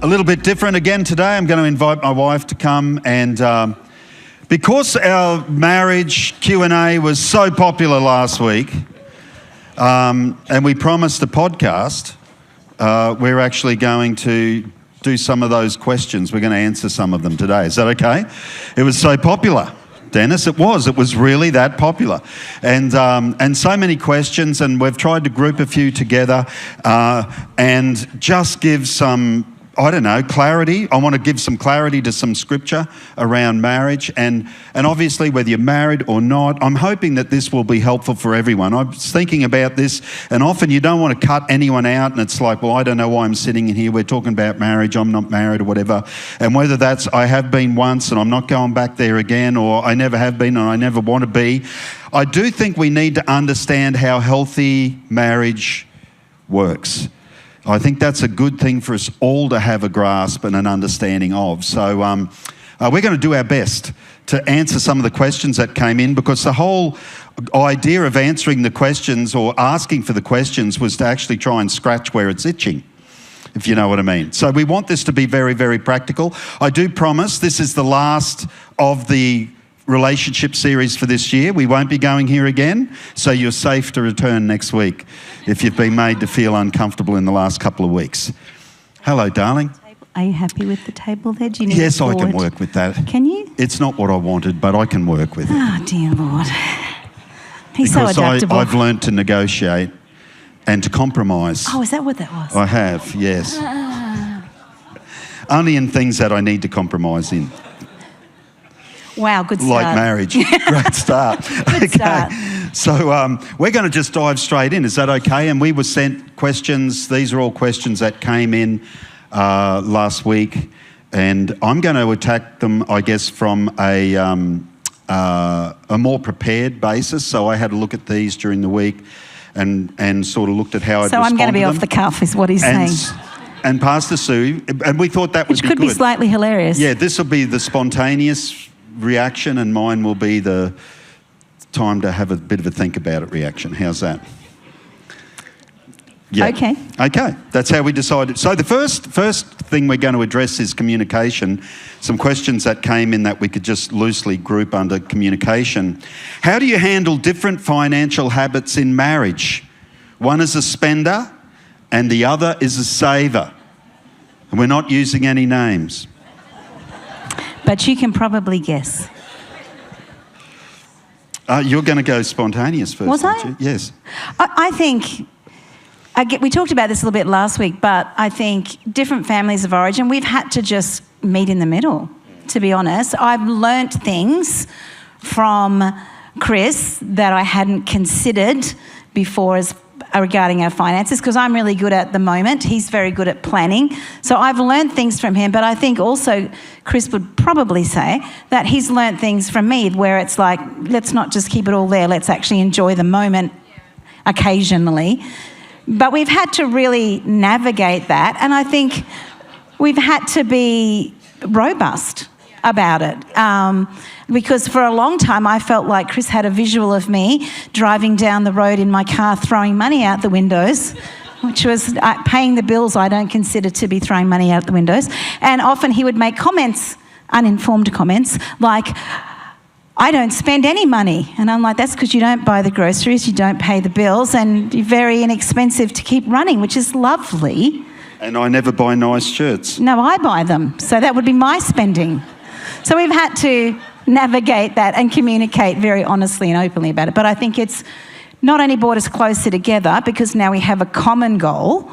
a little bit different again today. I'm going to invite my wife to come, and because our marriage Q&A was so popular last week, and we promised a podcast, we're actually going to do some of those questions. We're going to answer some of them today. Is that okay? It was so popular. Dennis, it was really that popular. And so many questions, and we've tried to group a few together and just give some, clarity. I want to give some clarity to some scripture around marriage, and obviously whether you're married or not, I'm hoping that this will be helpful for everyone. I was thinking about this, and often you don't want to cut anyone out, and it's like, well, I don't know why I'm sitting in here. We're talking about marriage. I'm not married or whatever. And whether that's I have been once and I'm not going back there again, or I never have been and I never want to be, I do think we need to understand how healthy marriage works. I think that's a good thing for us all to have a grasp and an understanding of. So we're going to do our best to answer some of the questions that came in, because the whole idea of answering the questions or asking for the questions was to actually try and scratch where it's itching, if you know what I mean. So we want this to be very, very practical. I do promise this is the last of the relationship series for this year. We won't be going here again, so you're safe to return next week if you've been made to feel uncomfortable in the last couple of weeks. Hello, darling. Are you happy with the table there? Do you need Yes, I can work with that. Can you? It's not what I wanted, but I can work with it. Oh, dear Lord. He's because so adaptable. I've learned to negotiate and to compromise. Oh, is that what that was? I have, yes. Only in things that I need to compromise in. Wow, good start. Like marriage. Great start. Good start. So we're going to just dive straight in. Is that okay? And we were sent questions. These are all questions that came in last week. And I'm going to attack them, I guess, from a more prepared basis. So I had a look at these during the week and sort of looked at how I'd respond to them. So I'm going to be off the cuff is what he's saying. And Pastor Sue, and we thought that would be good. Which could be slightly hilarious. Yeah, this will be the spontaneous reaction, and mine will be the time to have a bit of a think about it reaction. How's that? Yeah. Okay, that's how we decided. So the first thing we're going to address is communication. Some questions that came in that we could just loosely group under communication. How do you handle different financial habits in marriage? One is a spender and the other is a saver. And we're not using any names. But you can probably guess. You're going to go spontaneous first, aren't you? Yes. I think, we talked about this a little bit last week, but I think different families of origin, we've had to just meet in the middle, to be honest. I've learnt things from Chris that I hadn't considered before as regarding our finances, because I'm really good at the moment. He's very good at planning. So I've learned things from him, but I think also Chris would probably say that he's learned things from me where it's like, let's not just keep it all there. Let's actually enjoy the moment occasionally. But we've had to really navigate that, and I think we've had to be robust about it. Because for a long time I felt like Chris had a visual of me driving down the road in my car throwing money out the windows, which was paying the bills I don't consider to be throwing money out the windows. And often he would make comments, uninformed comments, like, I don't spend any money. And I'm like, that's because you don't buy the groceries, you don't pay the bills, and you're very inexpensive to keep running, which is lovely. And I never buy nice shirts. No, I buy them. So that would be my spending. So we've had to navigate that and communicate very honestly and openly about it. But I think it's not only brought us closer together because now we have a common goal,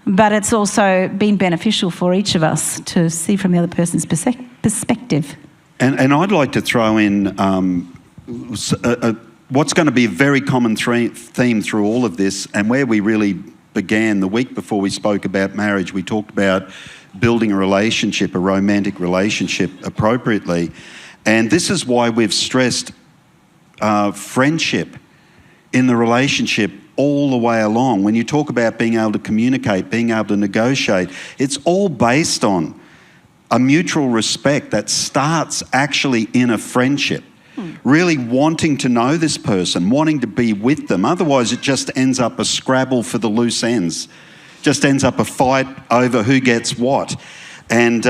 but it's also been beneficial for each of us to see from the other person's perspective. And I'd like to throw in what's going to be a very common theme through all of this, and where we really began the week before we spoke about marriage. We talked about building a relationship, a romantic relationship appropriately. And this is why we've stressed friendship in the relationship all the way along. When you talk about being able to communicate, being able to negotiate, it's all based on a mutual respect that starts actually in a friendship. Really wanting to know this person, wanting to be with them. Otherwise, it just ends up a scrabble for the loose ends. just ends up a fight over who gets what. And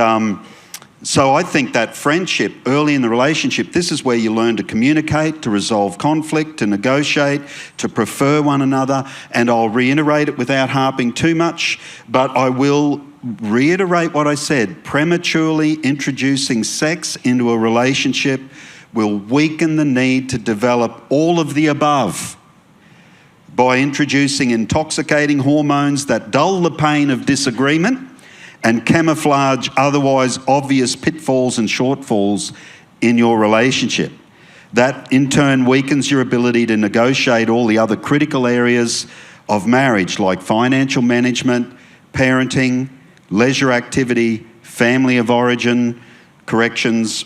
so I think that friendship early in the relationship, this is where you learn to communicate, to resolve conflict, to negotiate, to prefer one another. And I'll reiterate it without harping too much, but I will reiterate what I said. Prematurely introducing sex into a relationship will weaken the need to develop all of the above by introducing intoxicating hormones that dull the pain of disagreement and camouflage otherwise obvious pitfalls and shortfalls in your relationship. That in turn weakens your ability to negotiate all the other critical areas of marriage, like financial management, parenting, leisure activity, family of origin, connections,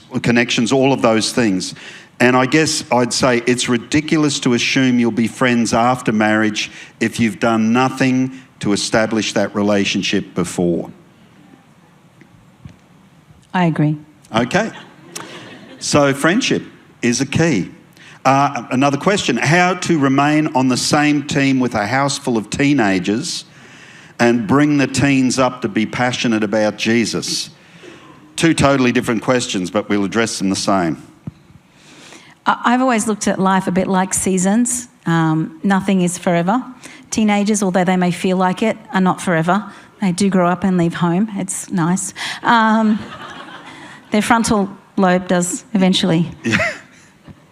all of those things. And I guess I'd say it's ridiculous to assume you'll be friends after marriage if you've done nothing to establish that relationship before. I agree. Okay. So friendship is a key. Another question, how to remain on the same team with a house full of teenagers and bring the teens up to be passionate about Jesus? Two totally different questions, but we'll address them the same. I've always looked at life a bit like seasons. Nothing is forever. Teenagers, although they may feel like it, are not forever. They do grow up and leave home. It's nice. Their frontal lobe does eventually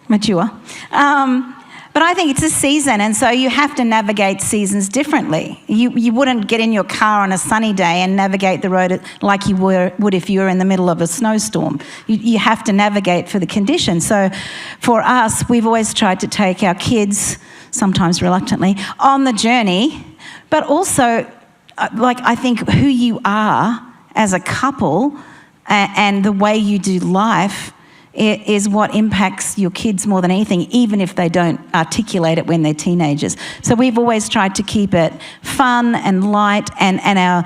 mature. But I think it's a season, and so you have to navigate seasons differently. You wouldn't get in your car on a sunny day and navigate the road like you would if you were in the middle of a snowstorm. You have to navigate for the conditions. So for us, we've always tried to take our kids, sometimes reluctantly, on the journey, but also, I think who you are as a couple and the way you do life is what impacts your kids more than anything, even if they don't articulate it when they're teenagers. So we've always tried to keep it fun and light, and our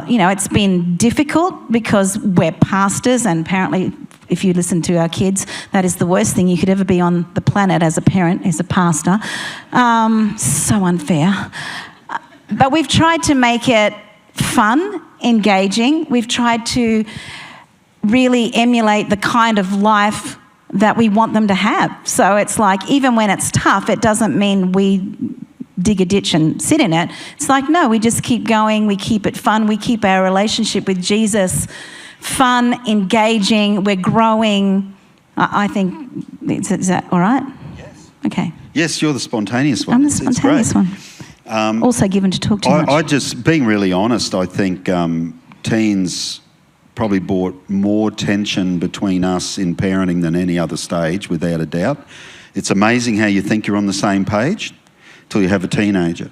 it's been difficult because we're pastors, and apparently if you listen to our kids, that is the worst thing you could ever be on the planet as a parent, is a pastor. So unfair. But we've tried to make it fun, engaging. We've tried to really emulate the kind of life that we want them to have. So it's like, even when it's tough, it doesn't mean we dig a ditch and sit in it. It's like, no, we just keep going, we keep it fun, we keep our relationship with Jesus fun, engaging, we're growing. I think, is that all right? Yes. Okay. Yes, you're the spontaneous one. I'm the spontaneous one. Also given to talk too much. I just, being really honest, I think teens probably brought more tension between us in parenting than any other stage, without a doubt. It's amazing how you think you're on the same page till you have a teenager.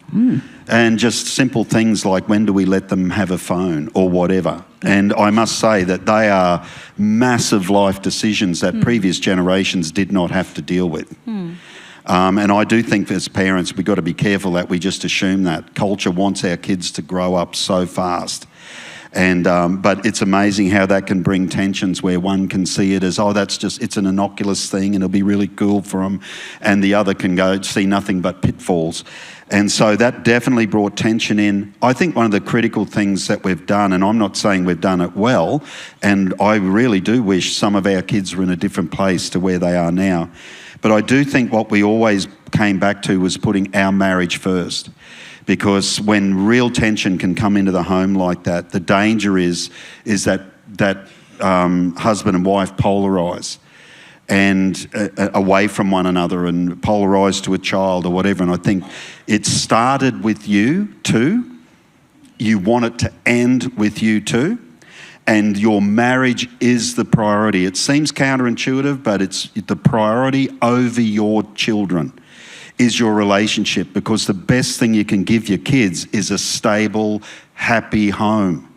And just simple things like, when do we let them have a phone or whatever? And I must say that they are massive life decisions that previous generations did not have to deal with. And I do think as parents, we've got to be careful that we just assume that culture wants our kids to grow up so fast. And but it's amazing how that can bring tensions where one can see it as, oh, it's an innocuous thing and it'll be really cool for them, and the other can go see nothing but pitfalls. And so that definitely brought tension in. I think one of the critical things that we've done, and I'm not saying we've done it well, and I really do wish some of our kids were in a different place to where they are now, but I do think what we always came back to was putting our marriage first. Because when real tension can come into the home like that, the danger is that husband and wife polarise and away from one another, and polarise to a child or whatever. And I think it started with you too. You want it to end with you too. And your marriage is the priority. It seems counterintuitive, but it's the priority over your children. Is your relationship, because the best thing you can give your kids is a stable, happy home,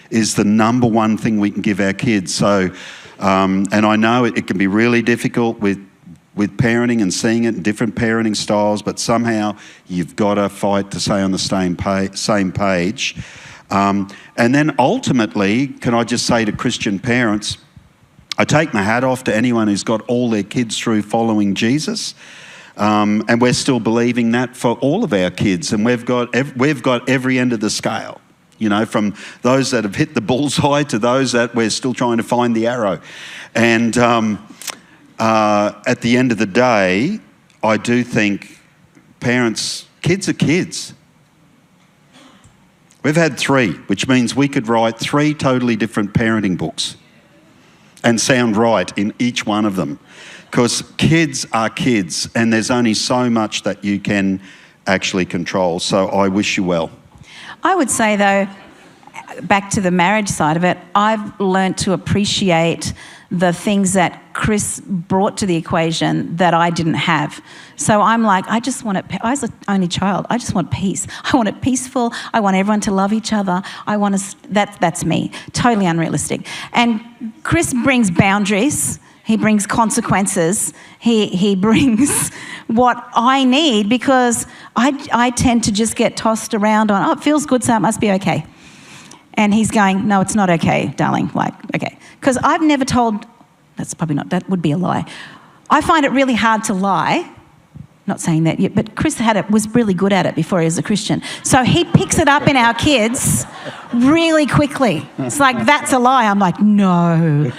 is the number one thing we can give our kids. So, and I know it can be really difficult with parenting and seeing it in different parenting styles, but somehow you've got to fight to stay on the same page. And then ultimately, can I just say to Christian parents, I take my hat off to anyone who's got all their kids through following Jesus. And we're still believing that for all of our kids. And we've got every end of the scale, you know, from those that have hit the bullseye to those that we're still trying to find the arrow. And at the end of the day, I do think kids are kids. We've had 3, which means we could write 3 totally different parenting books and sound right in each one of them. Because kids are kids, and there's only so much that you can actually control. So I wish you well. I would say, though, back to the marriage side of it, I've learnt to appreciate the things that Chris brought to the equation that I didn't have. So I'm like, I was the only child. I just want peace. I want it peaceful. I want everyone to love each other. That's me. Totally unrealistic. And Chris brings boundaries. He brings consequences. He brings what I need, because I tend to just get tossed around on, it feels good, so it must be okay. And he's going, no, it's not okay, darling. Like, okay. Because I've never told, that would be a lie. I find it really hard to lie. Not saying that yet, but Chris was really good at it before he was a Christian. So he picks it up in our kids really quickly. It's like, that's a lie. I'm like, no.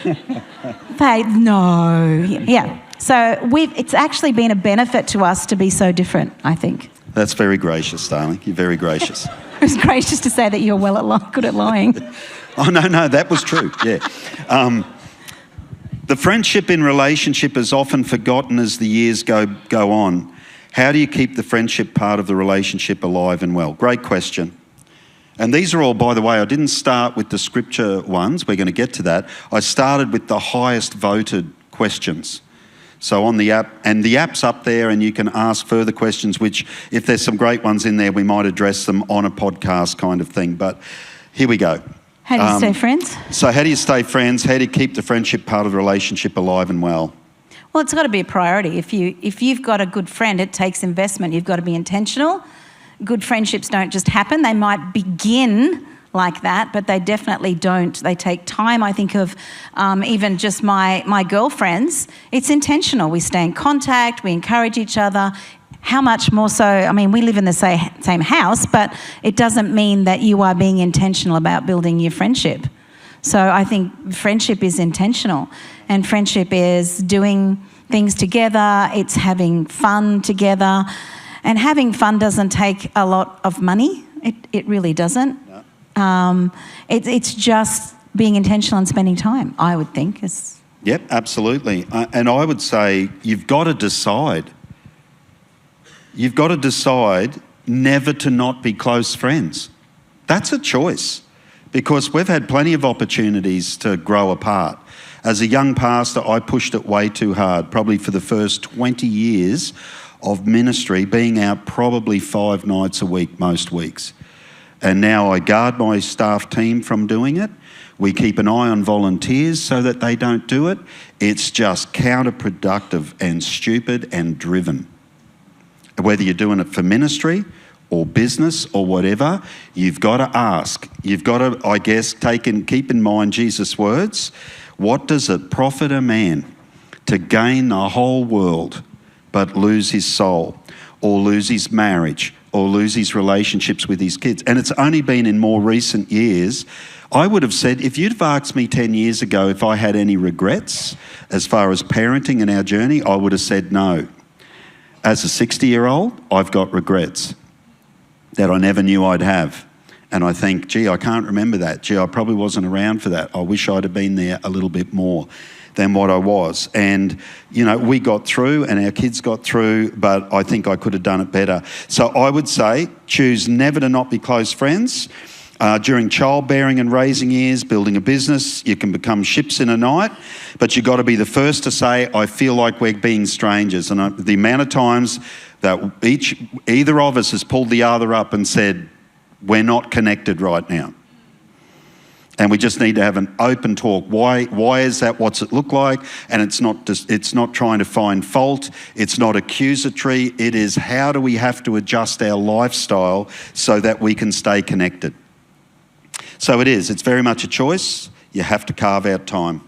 No. Yeah. So it's actually been a benefit to us to be so different, I think. That's very gracious, darling. You're very gracious. It was gracious to say that you're good at lying. Oh, no, that was true, yeah. The friendship in relationship is often forgotten as the years go on. How do you keep the friendship part of the relationship alive and well? Great question. And these are all, by the way, I didn't start with the scripture ones. We're going to get to that. I started with the highest voted questions. So on the app, and the app's up there, and you can ask further questions, which if there's some great ones in there, we might address them on a podcast kind of thing. But here we go. How do you stay friends? So how do you stay friends? How do you keep the friendship part of the relationship alive and well? Well, it's got to be a priority. If you've got a good friend, it takes investment. You've got to be intentional. Good friendships don't just happen. They might begin like that, but they definitely don't. They take time. I think of even just my girlfriends. It's intentional. We stay in contact. We encourage each other. How much more so? I mean, we live in the same house, but it doesn't mean that you are being intentional about building your friendship. So I think friendship is intentional, and friendship is doing things together. It's having fun together, and having fun doesn't take a lot of money. It really doesn't. No. It's just being intentional and spending time, I would think. Yep, absolutely. And I would say you've got to decide. You've got to decide never to not be close friends. That's a choice, because we've had plenty of opportunities to grow apart. As a young pastor, I pushed it way too hard, probably for the first 20 years of ministry, being out probably 5 nights a week, most weeks. And now I guard my staff team from doing it. We keep an eye on volunteers so that they don't do it. It's just counterproductive and stupid and driven. Whether you're doing it for ministry or business or whatever, you've got to ask. You've got to, I guess, keep in mind Jesus' words. What does it profit a man to gain the whole world but lose his soul, or lose his marriage, or lose his relationships with his kids? And it's only been in more recent years. I would have said, if you'd have asked me 10 years ago if I had any regrets as far as parenting and our journey, I would have said no. As a 60-year-old, I've got regrets that I never knew I'd have. And I think, gee, I can't remember that. Gee, I probably wasn't around for that. I wish I'd have been there a little bit more than what I was. And, you know, we got through and our kids got through, but I think I could have done it better. So I would say choose never to not be close friends. During childbearing and raising years, building a business, you can become ships in a night, but you've got to be the first to say, I feel like we're being strangers. And the amount of times that either of us has pulled the other up and said, we're not connected right now. And we just need to have an open talk. Why is that? What's it look like? And it's not trying to find fault. It's not accusatory. It is, how do we have to adjust our lifestyle so that we can stay connected? So it's very much a choice. You have to carve out time.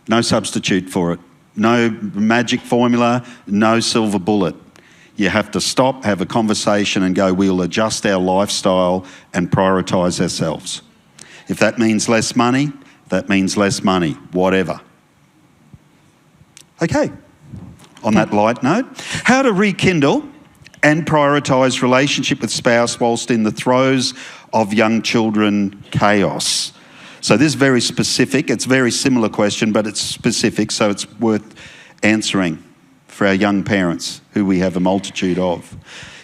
No substitute for it. No magic formula, no silver bullet. You have to stop, have a conversation and go, we'll adjust our lifestyle and prioritise ourselves. If that means less money, that means less money, whatever. Okay, on that light note, how to rekindle and prioritise relationship with spouse whilst in the throes of young children chaos. So this is very specific. It's a very similar question, but it's specific, so it's worth answering for our young parents, who we have a multitude of.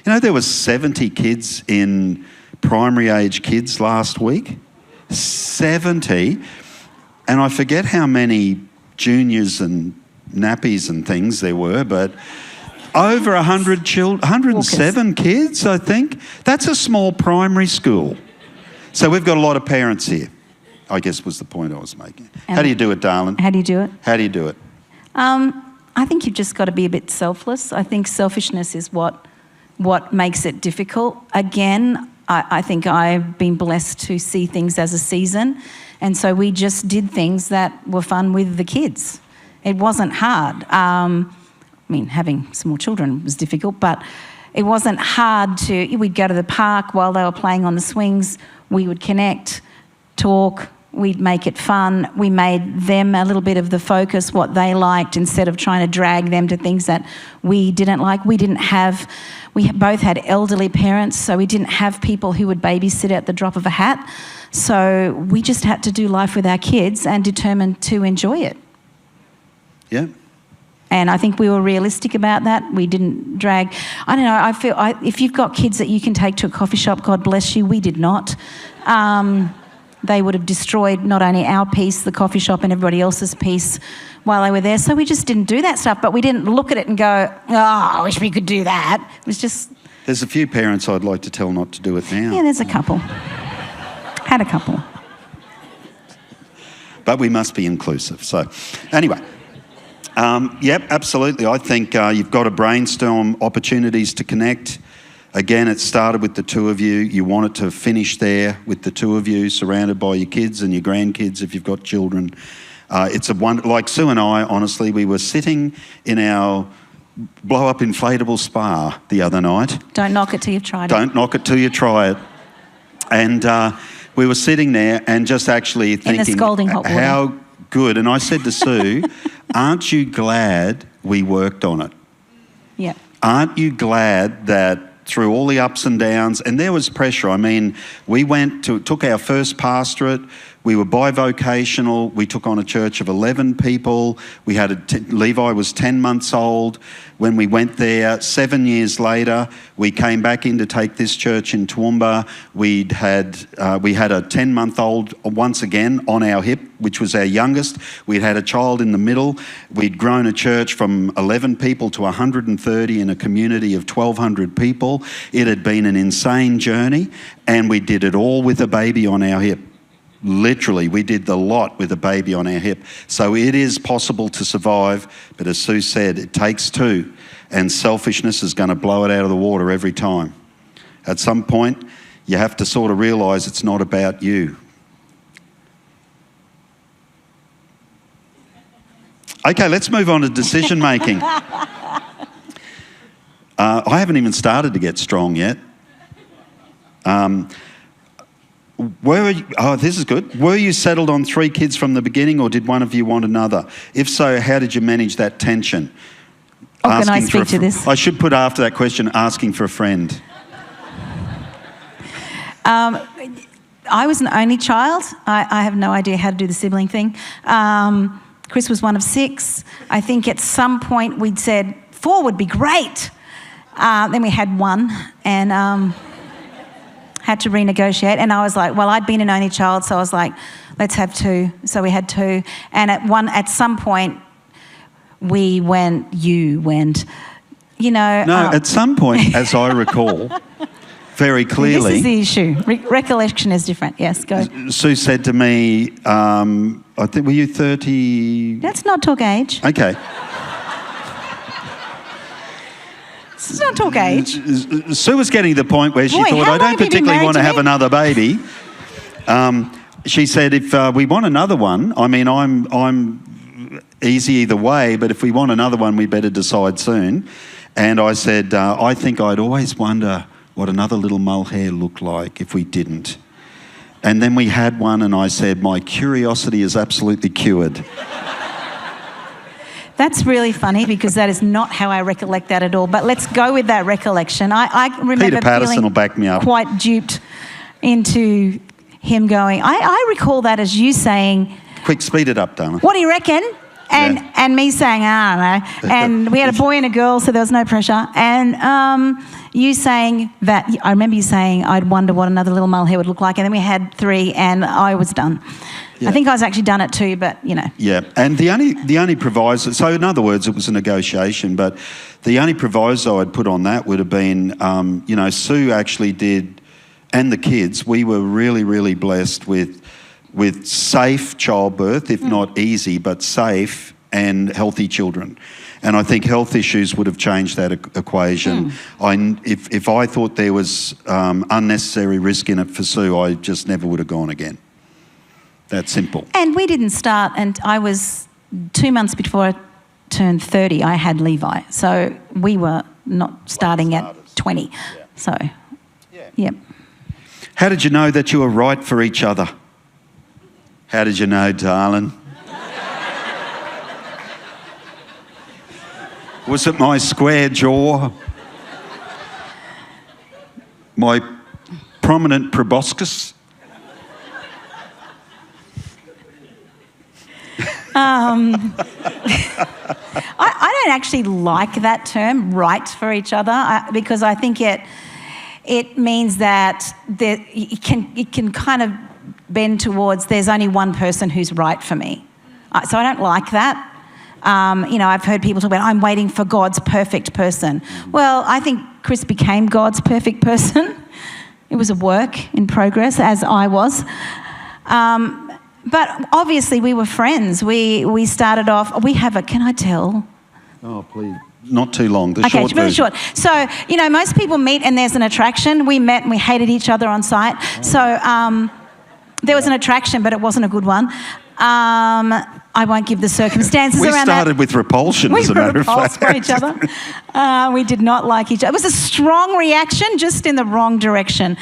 You know, there were 70 kids in primary age kids last week. 70. And I forget how many juniors and nappies and things there were, but over 100 children, 107 kids, I think. That's a small primary school. So we've got a lot of parents here, I guess was the point I was making. How do you do it, darling? How do you do it? How do you do it? I think you've just got to be a bit selfless. I think selfishness is what makes it difficult. Again, I think I've been blessed to see things as a season, and so we just did things that were fun with the kids. It wasn't hard. I mean, having small children was difficult, but it wasn't hard we'd go to the park while they were playing on the swings, we would connect, talk, we'd make it fun. We made them a little bit of the focus, what they liked, instead of trying to drag them to things that we didn't like. We both had elderly parents, so we didn't have people who would babysit at the drop of a hat. So we just had to do life with our kids and determined to enjoy it. Yeah. And I think we were realistic about that. We didn't drag. I don't know, if you've got kids that you can take to a coffee shop, God bless you. We did not. They would have destroyed not only our piece, the coffee shop, and everybody else's piece while they were there. So we just didn't do that stuff, but we didn't look at it and go, oh, I wish we could do that. It was just... There's a few parents I'd like to tell not to do it now. Yeah, there's a couple. Had a couple. But we must be inclusive. So anyway, yep, absolutely. I think you've got to brainstorm opportunities to connect. Again, it started with the two of you. You want it to finish there with the two of you, surrounded by your kids and your grandkids if you've got children. It's like Sue and I, honestly, we were sitting in our blow-up inflatable spa the other night. Don't knock it till you've tried it. Don't knock it till you try it. And we were sitting there and just actually thinking, in the scalding hot water. How good. And I said to Sue, aren't you glad we worked on it? Yeah. Aren't you glad that through all the ups and downs, and there was pressure. I mean, we took our first pastorate. We were bivocational. We took on a church of 11 people. We had Levi was 10 months old when we went there. 7 years later, we came back in to take this church in Toowoomba. We had a 10-month-old once again on our hip, which was our youngest. We'd had a child in the middle. We'd grown a church from 11 people to 130 in a community of 1,200 people. It had been an insane journey, and we did it all with a baby on our hip. Literally, we did the lot with a baby on our hip. So it is possible to survive, but as Sue said, it takes two, and selfishness is going to blow it out of the water every time. At some point, you have to sort of realise it's not about you. Okay, let's move on to decision making. I haven't even started to get strong yet. This is good. Were you settled on 3 kids from the beginning, or did one of you want another? If so, how did you manage that tension? Oh, can I speak to this? I should put after that question, asking for a friend. I was an only child. I have no idea how to do the sibling thing. Chris was one of 6. I think at some point we'd said 4 would be great. Then we had 1, and... had to renegotiate, and I was like, well, I'd been an only child, so I was like, let's have 2. So we had 2, and at some point, you went, you know... No, at some point, as I recall, very clearly... This is the issue. Recollection is different. Yes, go. Sue said to me, I think, were you 30... Let's not talk age. Okay. Let's not talk age. Sue was getting to the point where she thought, I don't particularly want to have another baby. She said, if we want another one, I mean, I'm easy either way, but if we want another one, we better decide soon. And I said, I think I'd always wonder what another little Mulhare looked like if we didn't. And then we had one, and I said, my curiosity is absolutely cured. That's really funny because that is not how I recollect that at all. But let's go with that recollection. I remember Peter Patterson will feeling back me up. quite duped into him going. I recall that as you saying, Quick, speed it up, darling. what do you reckon? And me saying, I don't know. And we had a boy and a girl, so there was no pressure. And you saying that, I remember you saying, I'd wonder what another little Mulhare would look like. And then we had 3 and I was done. Yeah. I think I was actually done at 2, but, you know. Yeah, and the only proviso, so in other words, it was a negotiation, but the only proviso I'd put on that would have been, Sue actually did, and the kids, we were really, really blessed with safe childbirth, if not easy, but safe and healthy children. And I think health issues would have changed that equation. If I thought there was unnecessary risk in it for Sue, I just never would have gone again. That simple. And we didn't start, and I was 2 months before I turned 30, I had Levi. So we were not starting at 20. Yeah. So, yeah. How did you know that you were right for each other? How did you know, darling? Was it my square jaw? My prominent proboscis? I don't actually like that term, right for each other, because I think it means that it can kind of bend towards there's only one person who's right for me. So I don't like that. I've heard people talk about, I'm waiting for God's perfect person. Well, I think Chris became God's perfect person. It was a work in progress, as I was. But obviously we were friends. We started off, can I tell? Oh, please. Not too long. Okay, it's really short. So, most people meet and there's an attraction. We met and we hated each other on sight. Oh. So there was an attraction, but it wasn't a good one. I won't give the circumstances around that. We started with repulsion, as a matter of fact. For each other. We did not like each other. It was a strong reaction, just in the wrong direction.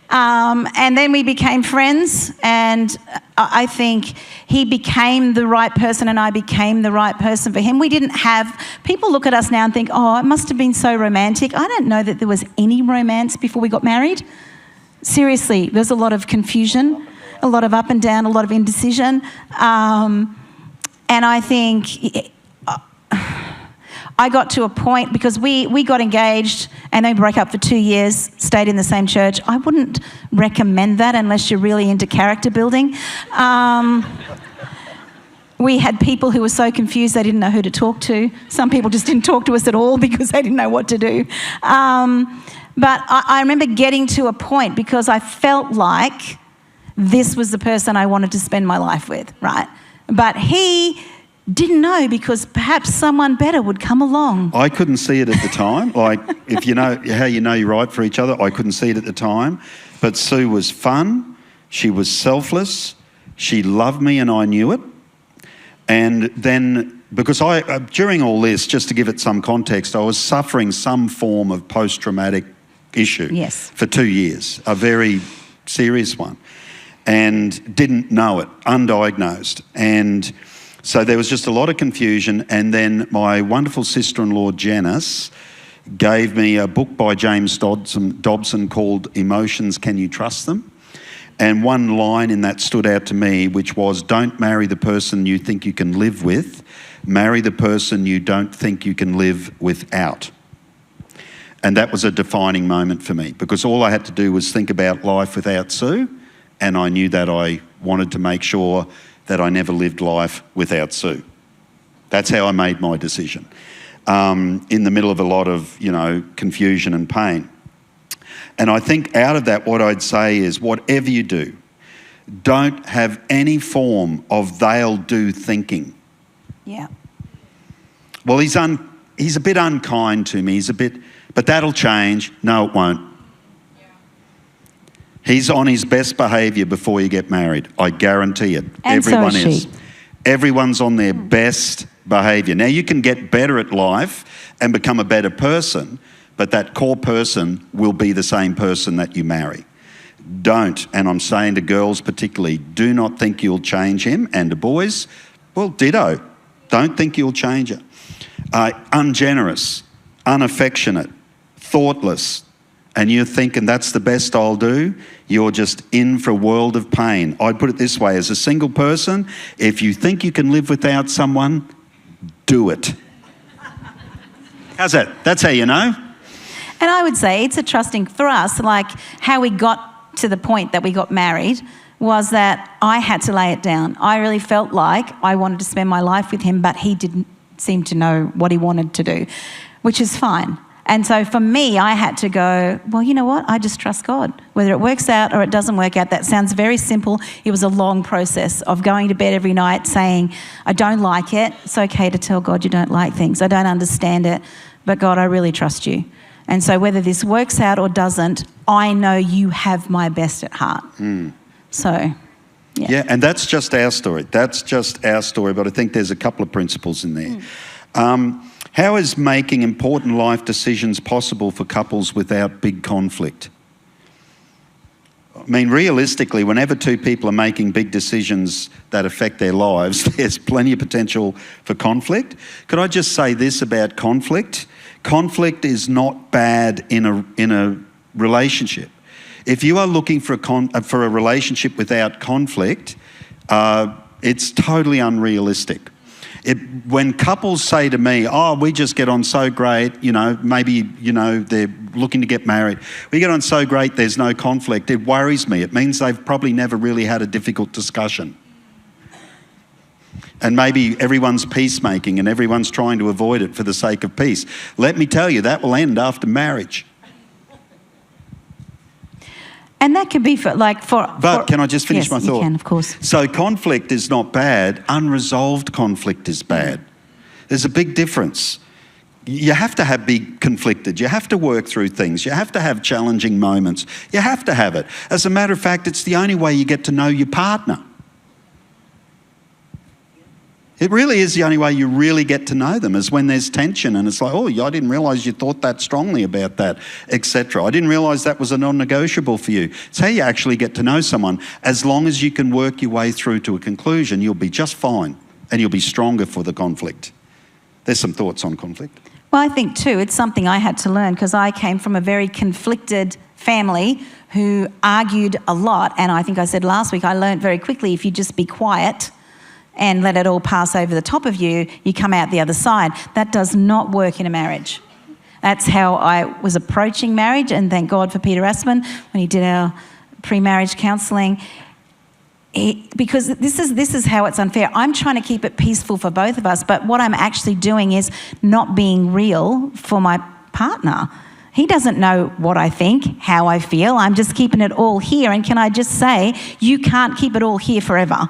And then we became friends, and I think he became the right person and I became the right person for him. We didn't have... People look at us now and think, oh, it must have been so romantic. I don't know that there was any romance before we got married. Seriously, there's a lot of confusion, a lot of up and down, a lot of indecision. And I think... I got to a point, because we got engaged and then broke up for 2 years, stayed in the same church. I wouldn't recommend that unless you're really into character building. We had people who were so confused they didn't know who to talk to. Some people just didn't talk to us at all because they didn't know what to do. But I remember getting to a point because I felt like this was the person I wanted to spend my life with, right? But he... didn't know, because perhaps someone better would come along. I couldn't see it at the time. Like, if you know how you know you're right for each other, I couldn't see it at the time. But Sue was fun. She was selfless. She loved me and I knew it. And then, because during all this, just to give it some context, I was suffering some form of post-traumatic issue for 2 years, a very serious one, and didn't know it, undiagnosed. And so there was just a lot of confusion, and then my wonderful sister-in-law, Janice, gave me a book by James Dobson called Emotions, Can You Trust Them? And one line in that stood out to me, which was, don't marry the person you think you can live with, marry the person you don't think you can live without. And that was a defining moment for me, because all I had to do was think about life without Sue, and I knew that I wanted to make sure that I never lived life without Sue. That's how I made my decision, in the middle of a lot of, confusion and pain. And I think out of that, what I'd say is, whatever you do, don't have any form of they'll do thinking. Yeah. Well, he's a bit unkind to me. But that'll change. No, it won't. He's on his best behaviour before you get married. I guarantee it. And everyone so is is. she. Everyone's on their best behaviour. Now, you can get better at life and become a better person, but that core person will be the same person that you marry. Don't, and I'm saying to girls particularly, do not think you'll change him, and to boys, well, ditto. Don't think you'll change her. Ungenerous, unaffectionate, thoughtless, and you're thinking that's the best I'll do, you're just in for a world of pain. I'd put it this way, as a single person, if you think you can live without someone, do it. How's that? That's how you know. And I would say it's a trusting for us, like how we got to the point that we got married was that I had to lay it down. I really felt like I wanted to spend my life with him, but he didn't seem to know what he wanted to do, which is fine. And so for me, I had to go, well, you know what? I just trust God. Whether it works out or it doesn't work out, that sounds very simple. It was a long process of going to bed every night saying, I don't like it. It's okay to tell God you don't like things. I don't understand it. But God, I really trust you. And so whether this works out or doesn't, I know you have my best at heart. So, yeah. Yeah, and that's just our story. That's just our story, but I think there's a couple of principles in there. How is making important life decisions possible for couples without big conflict? I mean, realistically, whenever two people are making big decisions that affect their lives, there's plenty of potential for conflict. Could I just say this about conflict? Conflict is not bad in a relationship. If you are looking for a relationship without conflict, it's totally unrealistic. When couples say to me, oh, we just get on so great, maybe, they're looking to get married. We get on so great, there's no conflict. It worries me. It means they've probably never really had a difficult discussion. And maybe everyone's peacemaking and everyone's trying to avoid it for the sake of peace. Let me tell you, that will end after marriage. And that could be But can I just finish my thought? You can, of course. So conflict is not bad. Unresolved conflict is bad. There's a big difference. You have to be conflicted. You have to work through things. You have to have challenging moments. You have to have it. As a matter of fact, it's the only way you get to know your partner. It really is the only way you really get to know them, is when there's tension and it's like, oh, I didn't realise you thought that strongly about that, etc. I didn't realise that was a non-negotiable for you. It's how you actually get to know someone. As long as you can work your way through to a conclusion, you'll be just fine and you'll be stronger for the conflict. There's some thoughts on conflict. Well, I think too, it's something I had to learn because I came from a very conflicted family who argued a lot. And I think I said last week, I learned very quickly, if you just be quiet and let it all pass over the top of you, you come out the other side. That does not work in a marriage. That's how I was approaching marriage, and thank God for Peter Aspen when he did our pre-marriage counselling. Because this is how it's unfair. I'm trying to keep it peaceful for both of us, but what I'm actually doing is not being real for my partner. He doesn't know what I think, how I feel. I'm just keeping it all here. And can I just say, you can't keep it all here forever.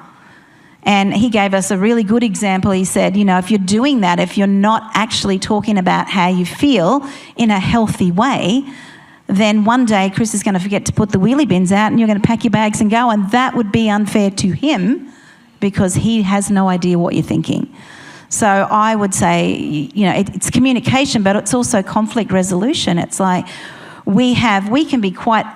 And he gave us a really good example. He said, if you're doing that, if you're not actually talking about how you feel in a healthy way, then one day Chris is going to forget to put the wheelie bins out and you're going to pack your bags and go, and that would be unfair to him because he has no idea what you're thinking. So I would say, it's communication, but it's also conflict resolution. It's like we can be quite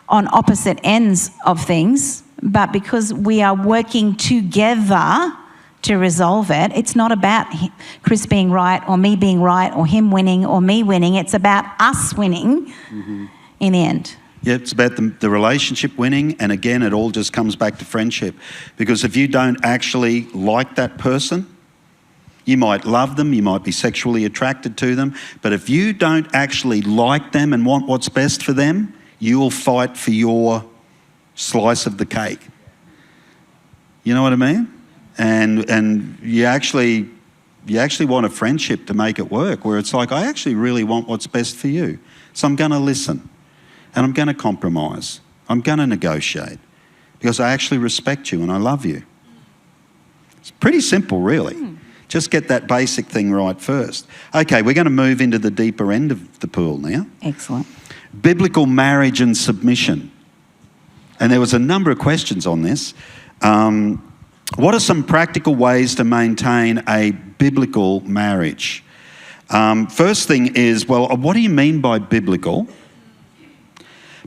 on opposite ends of things, but because we are working together to resolve it, it's not about Chris being right or me being right or him winning or me winning. It's about us winning in the end. Yeah, it's about the relationship winning, and again, it all just comes back to friendship. Because if you don't actually like that person, you might love them, you might be sexually attracted to them, but if you don't actually like them and want what's best for them, you will fight for your slice of the cake. You know what I mean? And you actually want a friendship to make it work, where it's like, I actually really want what's best for you. So I'm going to listen and I'm going to compromise. I'm going to negotiate because I actually respect you and I love you. It's pretty simple, really. Just get that basic thing right first. Okay, we're going to move into the deeper end of the pool now. Excellent. Biblical marriage and submission. And there was a number of questions on this. What are some practical ways to maintain a biblical marriage? First thing is, well, what do you mean by biblical?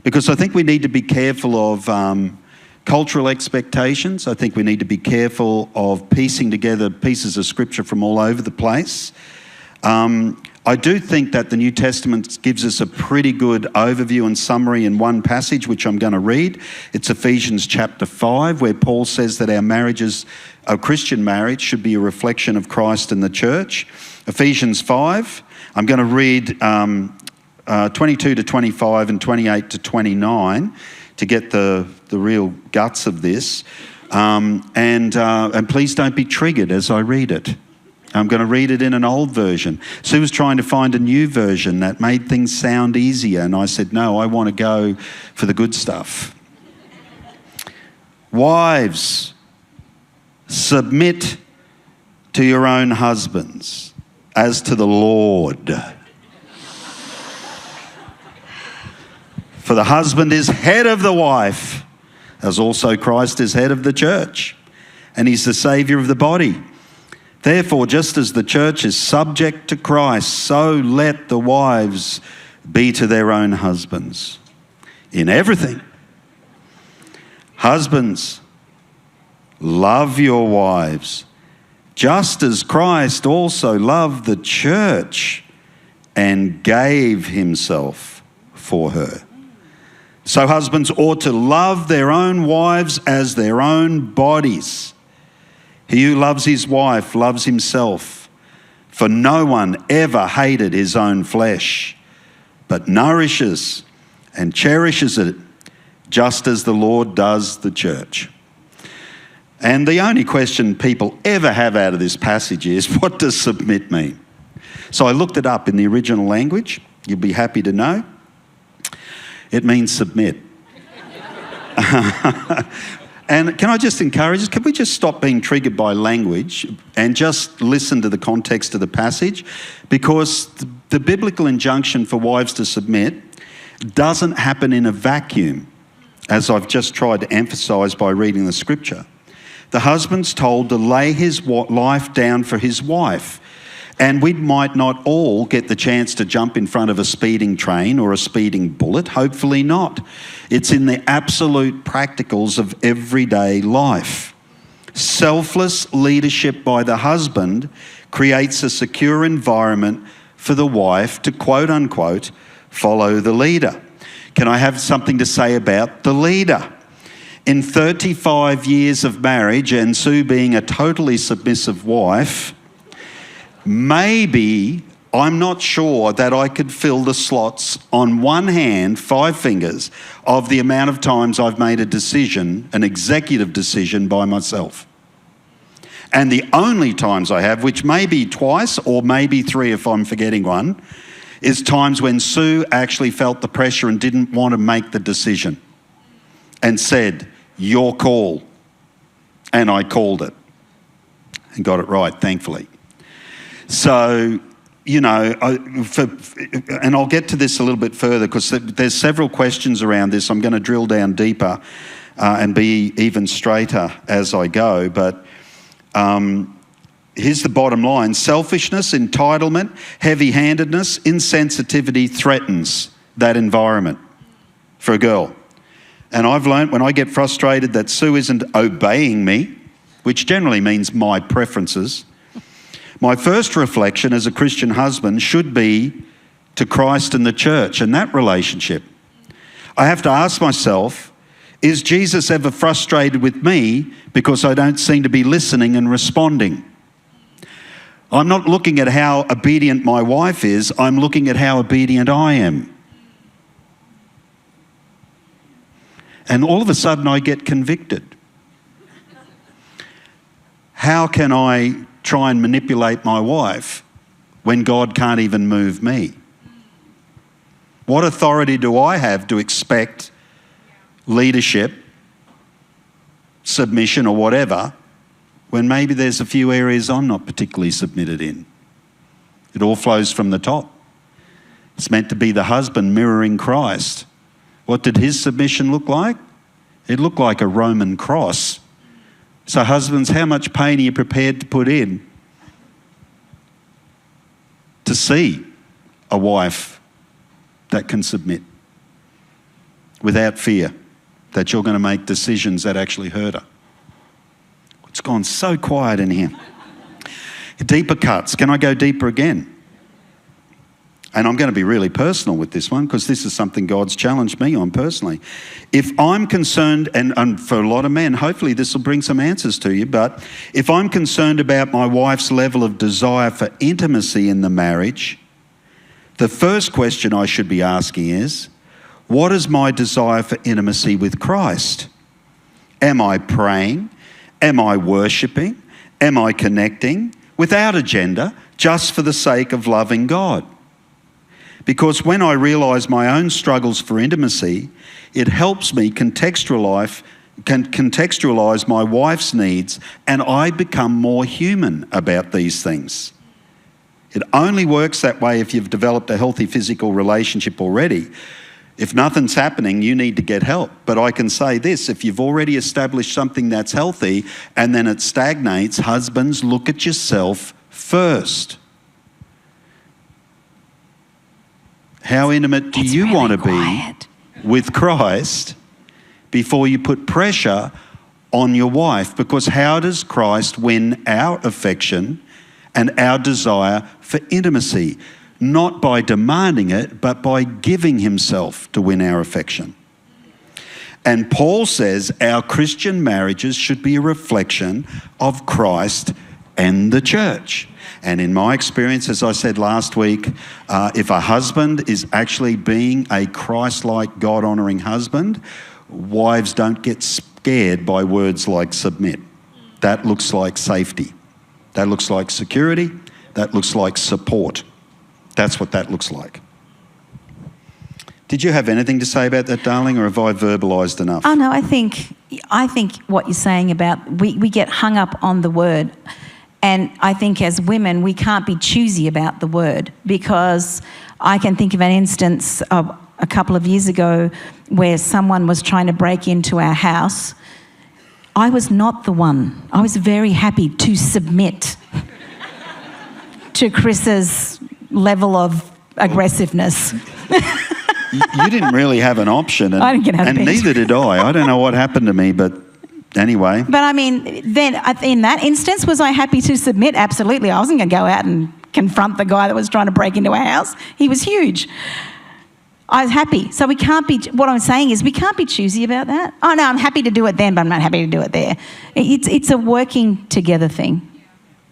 Because I think we need to be careful of cultural expectations. I think we need to be careful of piecing together pieces of scripture from all over the place. I do think that the New Testament gives us a pretty good overview and summary in one passage, which I'm going to read. It's Ephesians chapter 5, where Paul says that our marriages, a Christian marriage, should be a reflection of Christ and the church. Ephesians 5, I'm going to read 22 to 25 and 28 to 29 to get the real guts of this. And please don't be triggered as I read it. I'm going to read it in an old version. Sue was trying to find a new version that made things sound easier, and I said, no, I want to go for the good stuff. Wives, submit to your own husbands as to the Lord. For the husband is head of the wife, as also Christ is head of the church, and he's the Saviour of the body. Therefore, just as the church is subject to Christ, so let the wives be to their own husbands in everything. Husbands, love your wives, just as Christ also loved the church and gave himself for her. So husbands ought to love their own wives as their own bodies. He who loves his wife loves himself, for no one ever hated his own flesh, but nourishes and cherishes it, just as the Lord does the church. And the only question people ever have out of this passage is, what does submit mean? So I looked it up in the original language. You'll be happy to know. It means submit. And can I just encourage us, can we just stop being triggered by language and just listen to the context of the passage? Because the biblical injunction for wives to submit doesn't happen in a vacuum, as I've just tried to emphasise by reading the scripture. The husband's told to lay his life down for his wife. And we might not all get the chance to jump in front of a speeding train or a speeding bullet. Hopefully not. It's in the absolute practicals of everyday life. Selfless leadership by the husband creates a secure environment for the wife to, quote unquote, follow the leader. Can I have something to say about the leader? In 35 years of marriage, and Sue being a totally submissive wife, maybe, I'm not sure that I could fill the slots on one hand, 5 fingers, of the amount of times I've made a decision, an executive decision by myself. And the only times I have, which may be twice or maybe 3 if I'm forgetting one, is times when Sue actually felt the pressure and didn't want to make the decision and said, your call. And I called it and got it right, thankfully. So, you know, and I'll get to this a little bit further because there's several questions around this. I'm going to drill down deeper and be even straighter as I go. But here's the bottom line. Selfishness, entitlement, heavy-handedness, insensitivity threatens that environment for a girl. And I've learnt when I get frustrated that Sue isn't obeying me, which generally means my preferences, my first reflection as a Christian husband should be to Christ and the church and that relationship. I have to ask myself, is Jesus ever frustrated with me because I don't seem to be listening and responding? I'm not looking at how obedient my wife is, I'm looking at how obedient I am. And all of a sudden I get convicted. How can I try and manipulate my wife when God can't even move me? What authority do I have to expect leadership, submission or whatever, when maybe there's a few areas I'm not particularly submitted in? It all flows from the top. It's meant to be the husband mirroring Christ. What did his submission look like? It looked like a Roman cross So husbands, how much pain are you prepared to put in to see a wife that can submit without fear that you're going to make decisions that actually hurt her? It's gone so quiet in here. Deeper cuts. Can I go deeper again? And I'm going to be really personal with this one because this is something God's challenged me on personally. If I'm concerned, and for a lot of men, hopefully this will bring some answers to you, but if I'm concerned about my wife's level of desire for intimacy in the marriage, the first question I should be asking is, what is my desire for intimacy with Christ? Am I praying? Am I worshipping? Am I connecting without agenda, just for the sake of loving God? Because when I realise my own struggles for intimacy, it helps me contextualise my wife's needs, and I become more human about these things. It only works that way if you've developed a healthy physical relationship already. If nothing's happening, you need to get help. But I can say this, if you've already established something that's healthy and then it stagnates, husbands, look at yourself first. How intimate do you want to be with Christ before you put pressure on your wife? Because how does Christ win our affection and our desire for intimacy? Not by demanding it, but by giving himself to win our affection. And Paul says our Christian marriages should be a reflection of Christ and the church. And in my experience, as I said last week, if a husband is actually being a Christ-like, God-honouring husband, wives don't get scared by words like submit. That looks like safety. That looks like security. That looks like support. That's what that looks like. Did you have anything to say about that, darling, or have I verbalised enough? Oh, no, I think what you're saying about we get hung up on the word. And I think as women, we can't be choosy about the word, because I can think of an instance of a couple of years ago where someone was trying to break into our house. I was not the one. I was very happy to submit to Chris's level of aggressiveness. You didn't really have an option. And, I didn't get out of bed. neither did I. I don't know what happened to me, but anyway. But I mean, then in that instance, was I happy to submit? Absolutely. I wasn't going to go out and confront the guy that was trying to break into our house. He was huge. I was happy. So we can't be, what I'm saying is we can't be choosy about that. Oh no, I'm happy to do it then, but I'm not happy to do it there. It's a working together thing.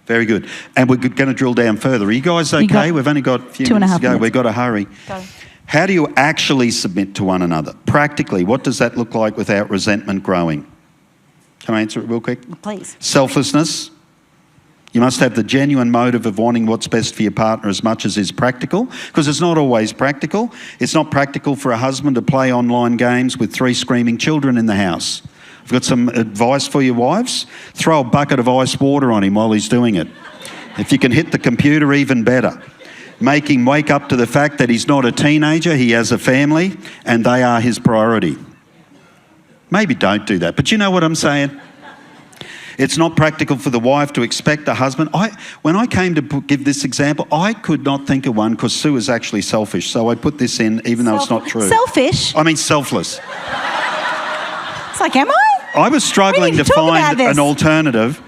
Very good. And we're going to drill down further. Are you guys okay? We've only got a few minutes to go. We've got to hurry. Go. How do you actually submit to one another? Practically, what does that look like without resentment growing? Can I answer it real quick? Please. Selflessness. You must have the genuine motive of wanting what's best for your partner as much as is practical, because it's not always practical. It's not practical for a husband to play online games with 3 screaming children in the house. I've got some advice for your wives. Throw a bucket of ice water on him while he's doing it. If you can hit the computer, even better. Make him wake up to the fact that he's not a teenager, he has a family, and they are his priority. Maybe don't do that, but you know what I'm saying? It's not practical for the wife to expect a husband. When I came to give this example, I could not think of one because Sue is actually selfish. So I put this in even though it's not true. Selfish? I mean selfless. It's like, am I? I was struggling to find an alternative.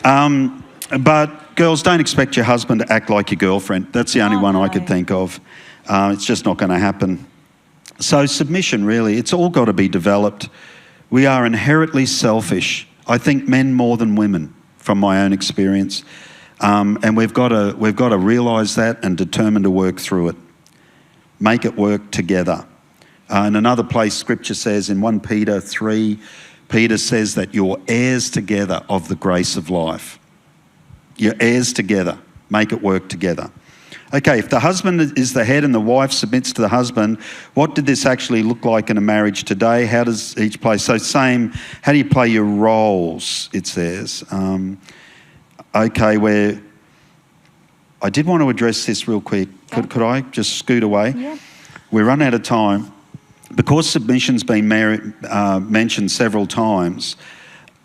But girls, don't expect your husband to act like your girlfriend. That's the only one I could think of. It's just not going to happen. So submission, really, it's all got to be developed. We are inherently selfish. I think men more than women, from my own experience, and we've got to realise that and determine to work through it. Make it work together. In another place, Scripture says in 1 Peter 3, Peter says that you're heirs together of the grace of life. You're heirs together. Make it work together. Okay, if the husband is the head and the wife submits to the husband, what did this actually look like in a marriage today? How does each play? So how do you play your roles, it says. Okay, where I did want to address this real quick. Could I just scoot away? Yeah. We run out of time. Because submission's been mentioned several times,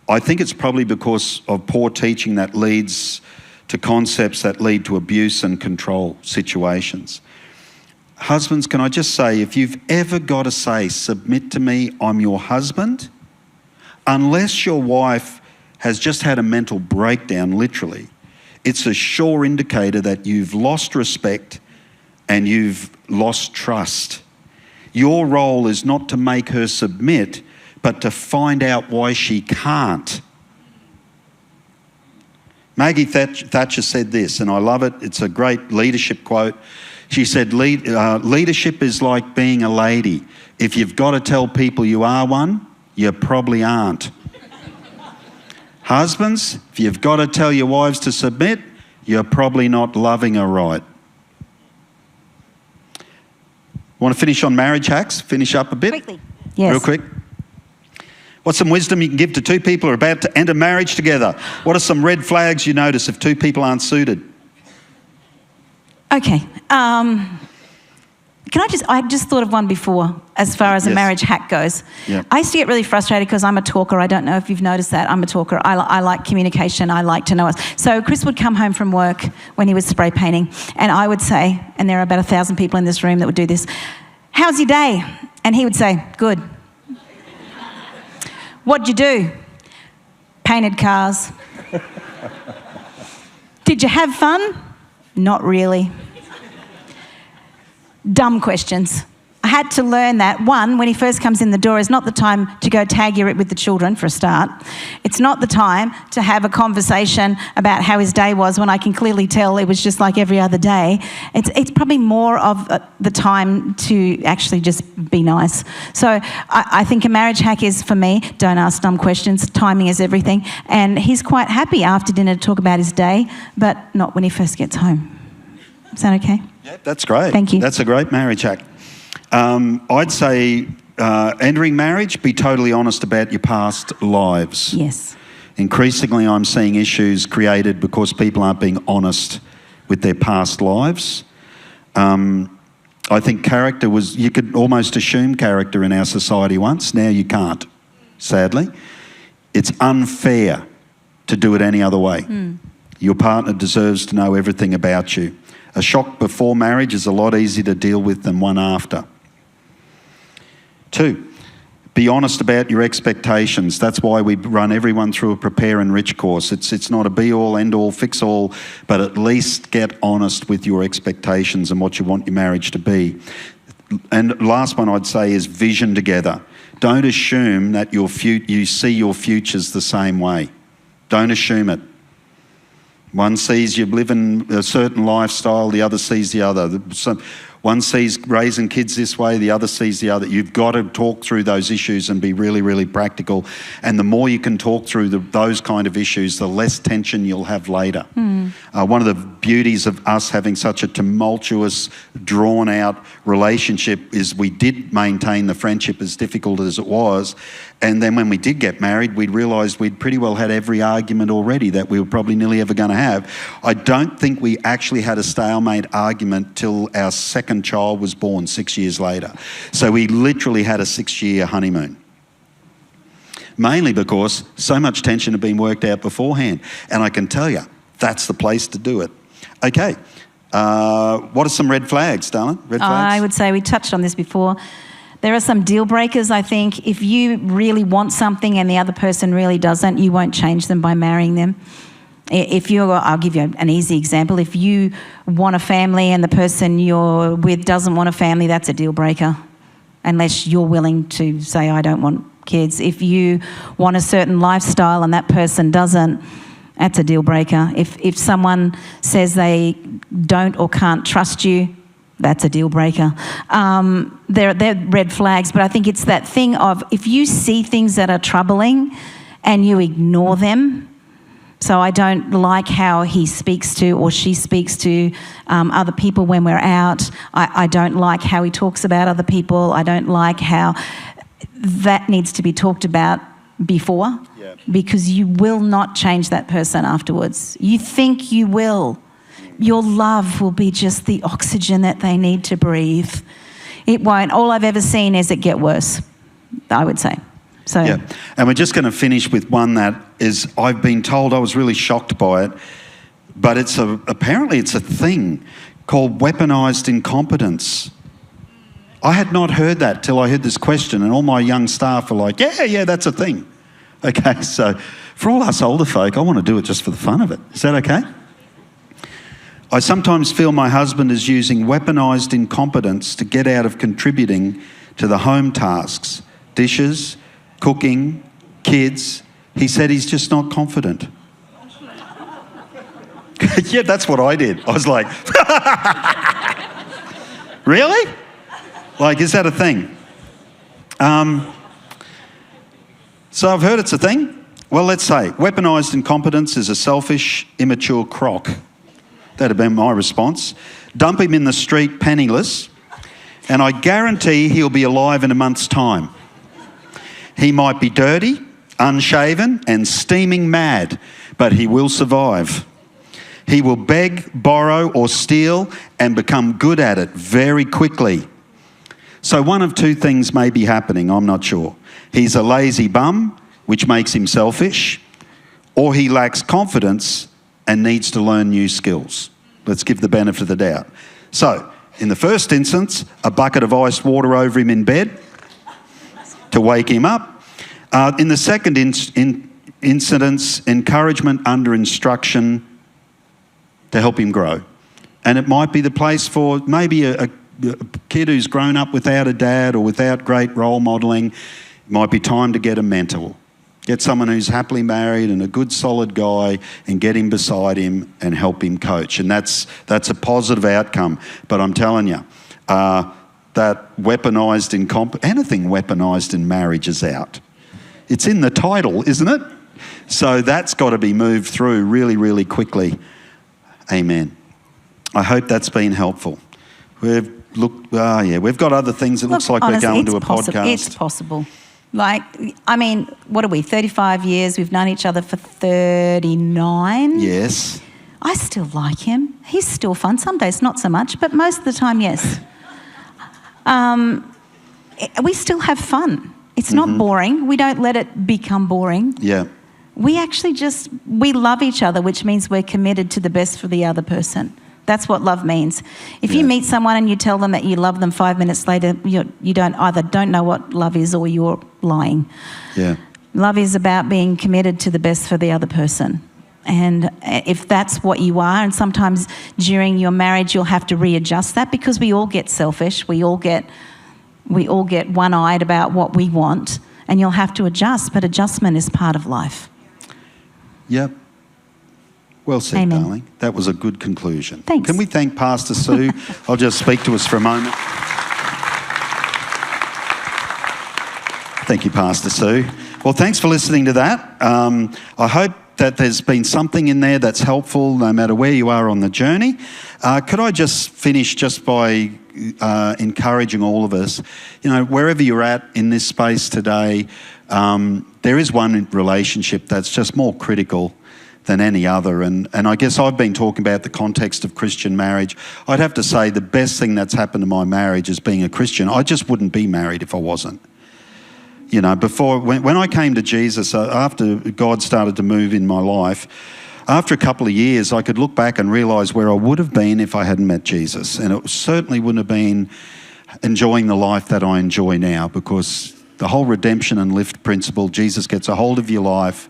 I think it's probably because of poor teaching that leads to concepts that lead to abuse and control situations. Husbands, can I just say, if you've ever got to say, submit to me, I'm your husband, unless your wife has just had a mental breakdown, literally, it's a sure indicator that you've lost respect and you've lost trust. Your role is not to make her submit, but to find out why she can't. Maggie Thatcher said this, and I love it. It's a great leadership quote. She said, leadership is like being a lady. If you've got to tell people you are one, you probably aren't. Husbands, if you've got to tell your wives to submit, you're probably not loving her right. Want to finish on marriage hacks? Finish up a bit? Quickly. Yes. Real quick. What's some wisdom you can give to two people who are about to enter marriage together? What are some red flags you notice if two people aren't suited? Okay. I just thought of one before as far as a marriage hack goes. Yeah. I used to get really frustrated because I'm a talker. I don't know if you've noticed that. I'm a talker. I like communication. I like to know us. So Chris would come home from work when he was spray painting, and I would say, and there are about 1,000 people in this room that would do this, how's your day? And he would say, good. What'd you do? Painted cars. Did you have fun? Not really. Dumb questions. I had to learn that, one, when he first comes in the door, is not the time to go tag your it with the children, for a start. It's not the time to have a conversation about how his day was when I can clearly tell it was just like every other day. It's probably more of the time to actually just be nice. So I think a marriage hack is, for me, don't ask dumb questions. Timing is everything. And he's quite happy after dinner to talk about his day, but not when he first gets home. Is that okay? Yeah, that's great. Thank you. That's a great marriage hack. I'd say entering marriage, be totally honest about your past lives. Yes. Increasingly, I'm seeing issues created because people aren't being honest with their past lives. I think character was, you could almost assume character in our society once. Now you can't, sadly. It's unfair to do it any other way. Your partner deserves to know everything about you. A shock before marriage is a lot easier to deal with than one after. 2, be honest about your expectations. That's why we run everyone through a Prepare and Rich course. It's not a be-all, end-all, fix-all, but at least get honest with your expectations and what you want your marriage to be. And last one I'd say is vision together. Don't assume that you see your futures the same way. Don't assume it. One sees you living a certain lifestyle, the other sees the other. One sees raising kids this way, the other sees the other. You've got to talk through those issues and be really, really practical. And the more you can talk through those kind of issues, the less tension you'll have later. One of the beauties of us having such a tumultuous, drawn-out relationship is we did maintain the friendship as difficult as it was. And then when we did get married, we realised we'd pretty well had every argument already that we were probably nearly ever going to have. I don't think we actually had a stalemate argument till our second child was born 6 years later. So we literally had a 6-year honeymoon. Mainly because so much tension had been worked out beforehand. And I can tell you, that's the place to do it. Okay, what are some red flags, darling? Red flags? I would say we touched on this before. There are some deal breakers, I think. If you really want something and the other person really doesn't, you won't change them by marrying them. I'll give you an easy example. If you want a family and the person you're with doesn't want a family, that's a deal breaker, unless you're willing to say, I don't want kids. If you want a certain lifestyle and that person doesn't, that's a deal breaker. If someone says they don't or can't trust you, that's a deal breaker. They're red flags, but I think it's that thing of if you see things that are troubling and you ignore them. So I don't like how he speaks to or she speaks to other people when we're out. I don't like how he talks about other people. I don't like how that needs to be talked about before, because you will not change that person afterwards. You think you will. Your love will be just the oxygen that they need to breathe. It won't. All I've ever seen is it get worse, I would say. So, Yeah, and we're just going to finish with one that is, I've been told, I was really shocked by it, but apparently it's a thing called weaponized incompetence. I had not heard that till I heard this question, and all my young staff are like, yeah, that's a thing. Okay, so for all us older folk, I want to do it just for the fun of it. Is that okay? I sometimes feel my husband is using weaponized incompetence to get out of contributing to the home tasks, dishes, cooking, kids. He said he's just not confident. Yeah, that's what I did. I was like, really? Like, is that a thing? So I've heard it's a thing. Well, let's say weaponized incompetence is a selfish, immature crock. That'd have been my response. Dump him in the street penniless, and I guarantee he'll be alive in a month's time. He might be dirty, unshaven, and steaming mad, but he will survive. He will beg, borrow, or steal and become good at it very quickly. So one of two things may be happening, I'm not sure. He's a lazy bum, which makes him selfish, or he lacks confidence and needs to learn new skills. Let's give the benefit of the doubt. So, in the first instance, a bucket of iced water over him in bed to wake him up. In the second incidence, encouragement under instruction to help him grow. And it might be the place for maybe a kid who's grown up without a dad or without great role modelling. It might be time to get a mentor. Get someone who's happily married and a good solid guy and get him beside him and help him coach. And that's a positive outcome. But I'm telling you, that weaponised anything weaponised in marriage is out. It's in the title, isn't it? So that's got to be moved through really, really quickly. Amen. I hope that's been helpful. We've got other things. It looks like honestly, we're going to a podcast. It's possible. Like, I mean, what are we, 35 years? We've known each other for 39. Yes. I still like him. He's still fun. Some days not so much, but most of the time, yes. We still have fun. It's not boring. We don't let it become boring. Yeah. We actually we love each other, which means we're committed to the best for the other person. That's what love means. If you meet someone and you tell them that you love them 5 minutes later, you don't know what love is, or you're lying. Yeah. Love is about being committed to the best for the other person. And if that's what you are, and sometimes during your marriage you'll have to readjust that, because we all get selfish, we all get one-eyed about what we want, and you'll have to adjust, but adjustment is part of life. Yep. Well said, Amen. darling. That was a good conclusion. Thanks. Can we thank Pastor Sue? I'll just speak to us for a moment. Thank you, Pastor Sue. Well, thanks for listening to that. I hope that there's been something in there that's helpful no matter where you are on the journey. Could I just finish just by encouraging all of us, wherever you're at in this space today, there is one relationship that's just more critical than any other. And I guess I've been talking about the context of Christian marriage. I'd have to say the best thing that's happened to my marriage is being a Christian. I just wouldn't be married if I wasn't. Before, when I came to Jesus, after God started to move in my life, after a couple of years, I could look back and realise where I would have been if I hadn't met Jesus. And it certainly wouldn't have been enjoying the life that I enjoy now, because the whole redemption and lift principle, Jesus gets a hold of your life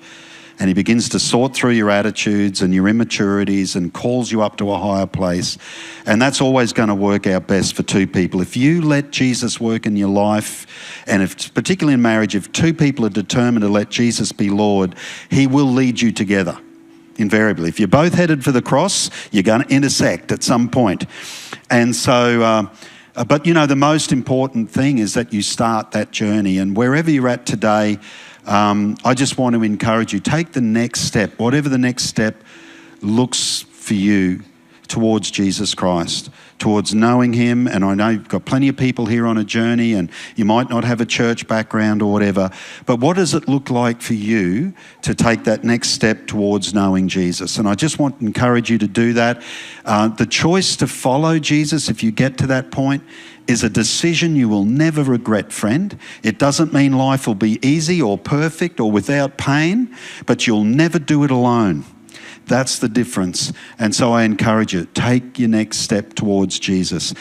and he begins to sort through your attitudes and your immaturities and calls you up to a higher place. And that's always going to work out best for two people. If you let Jesus work in your life, and particularly in marriage, if two people are determined to let Jesus be Lord, he will lead you together, invariably. If you're both headed for the cross, you're going to intersect at some point. And so, but the most important thing is that you start that journey. And wherever you're at today, I just want to encourage you, take the next step, whatever the next step looks for you, towards Jesus Christ, towards knowing him. And I know you've got plenty of people here on a journey, and you might not have a church background or whatever, but what does it look like for you to take that next step towards knowing Jesus? And I just want to encourage you to do that. The choice to follow Jesus, if you get to that point, is a decision you will never regret, friend. It doesn't mean life will be easy or perfect or without pain, but you'll never do it alone. That's the difference. And so I encourage you, take your next step towards Jesus.